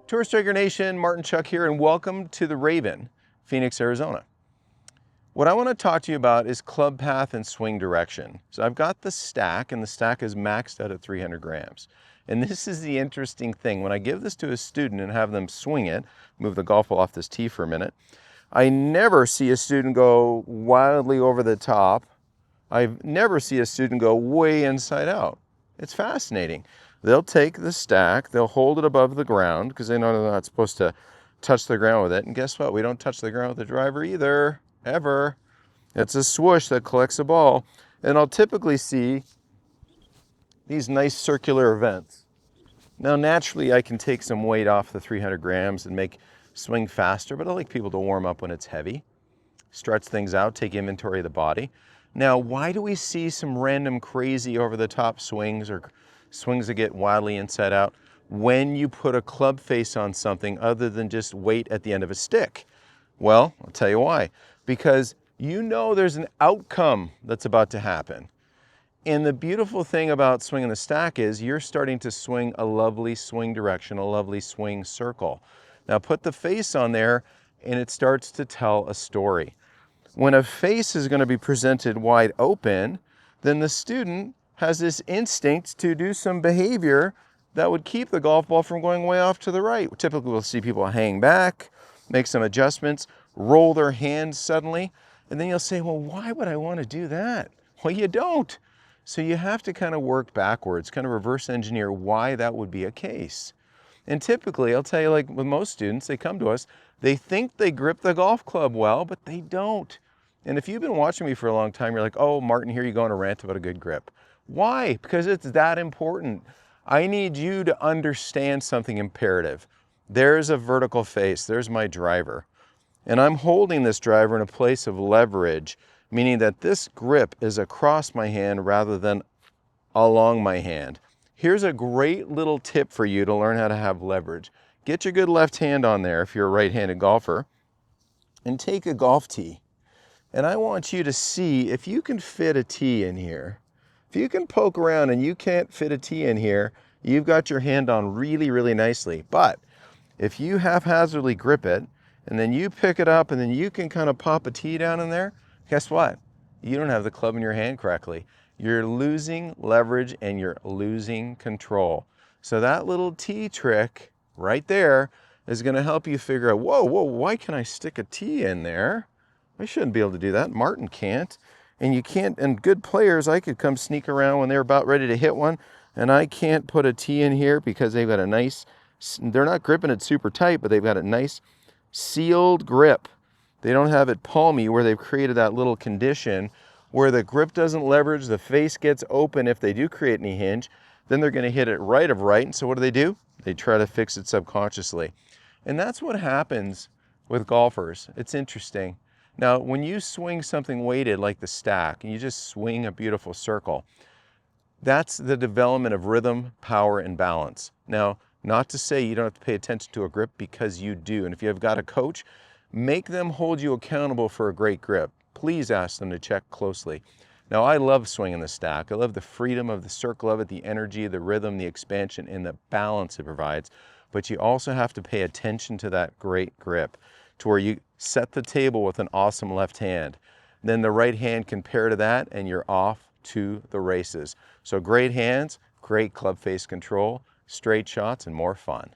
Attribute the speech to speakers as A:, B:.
A: Tour Striker Nation, Martin Chuck here, and welcome to the Raven, Phoenix, Arizona. What I want to talk to you about is club path and swing direction. So I've got the stack, and the stack is maxed out at 300 grams. And this is the interesting thing. When I give this to a student and have them swing it, move the golf ball off this tee for a minute, I never see a student go wildly over the top. I never see a student go way inside out. It's fascinating. They'll take the stack, they'll hold it above the ground because they know they're not supposed to touch the ground with it. And guess what? We don't touch the ground with the driver either, ever. It's a swoosh that collects the ball. And I'll typically see these nice circular events. Now, naturally, I can take some weight off the 300 grams and make swing faster, but I like people to warm up when it's heavy, stretch things out, take inventory of the body. Now, why do we see some random crazy over-the-top swings or swings that get wildly inside out when you put a club face on something other than just weight at the end of a stick? Well, I'll tell you why. Because you know there's an outcome that's about to happen. And the beautiful thing about swinging the stack is you're starting to swing a lovely swing direction, a lovely swing circle. Now put the face on there and it starts to tell a story. When a face is going to be presented wide open, then the student has this instinct to do some behavior that would keep the golf ball from going way off to the right. Typically we'll see people hang back, make some adjustments, roll their hands suddenly, and then you'll say, well, why would I want to do that? Well, you don't. So you have to kind of work backwards, kind of reverse engineer why that would be a case. And typically, I'll tell you, like with most students, they come to us, they think they grip the golf club well, but they don't. And if you've been watching me for a long time, you're like, oh, Martin, here you go on a rant about a good grip. Why? Because it's that important. I need you to understand something imperative. There's a vertical face, there's my driver. And I'm holding this driver in a place of leverage, meaning that this grip is across my hand rather than along my hand. Here's a great little tip for you to learn how to have leverage. Get your good left hand on there if you're a right-handed golfer, and take a golf tee. And I want you to see if you can fit a tee in here. If you can poke around and you can't fit a tee in here, you've got your hand on really, really nicely. But if you haphazardly grip it, and then you pick it up, and then you can kind of pop a tee down in there, guess what? You don't have the club in your hand correctly. You're losing leverage and you're losing control. So that little tee trick right there is going to help you figure out, whoa, why can I stick a tee in there? I shouldn't be able to do that. Martin can't. And you can't, and good players, I could come sneak around when they're about ready to hit one, and I can't put a tee in here because they've got a nice, they're not gripping it super tight, but they've got a nice sealed grip. They don't have it palmy where they've created that little condition where the grip doesn't leverage, the face gets open if they do create any hinge, then they're going to hit it right of right. And so what do? They try to fix it subconsciously. And that's what happens with golfers. It's interesting. Now, when you swing something weighted like the stack, and you just swing a beautiful circle, that's the development of rhythm, power, and balance. Now, not to say you don't have to pay attention to a grip, because you do. And if you've got a coach, make them hold you accountable for a great grip. Please ask them to check closely. Now, I love swinging the stack. I love the freedom of the circle of it, the energy, the rhythm, the expansion, and the balance it provides. But you also have to pay attention to that great grip, to where you set the table with an awesome left hand. Then the right hand can pair to that, and you're off to the races. So great hands, great club face control, straight shots, and more fun.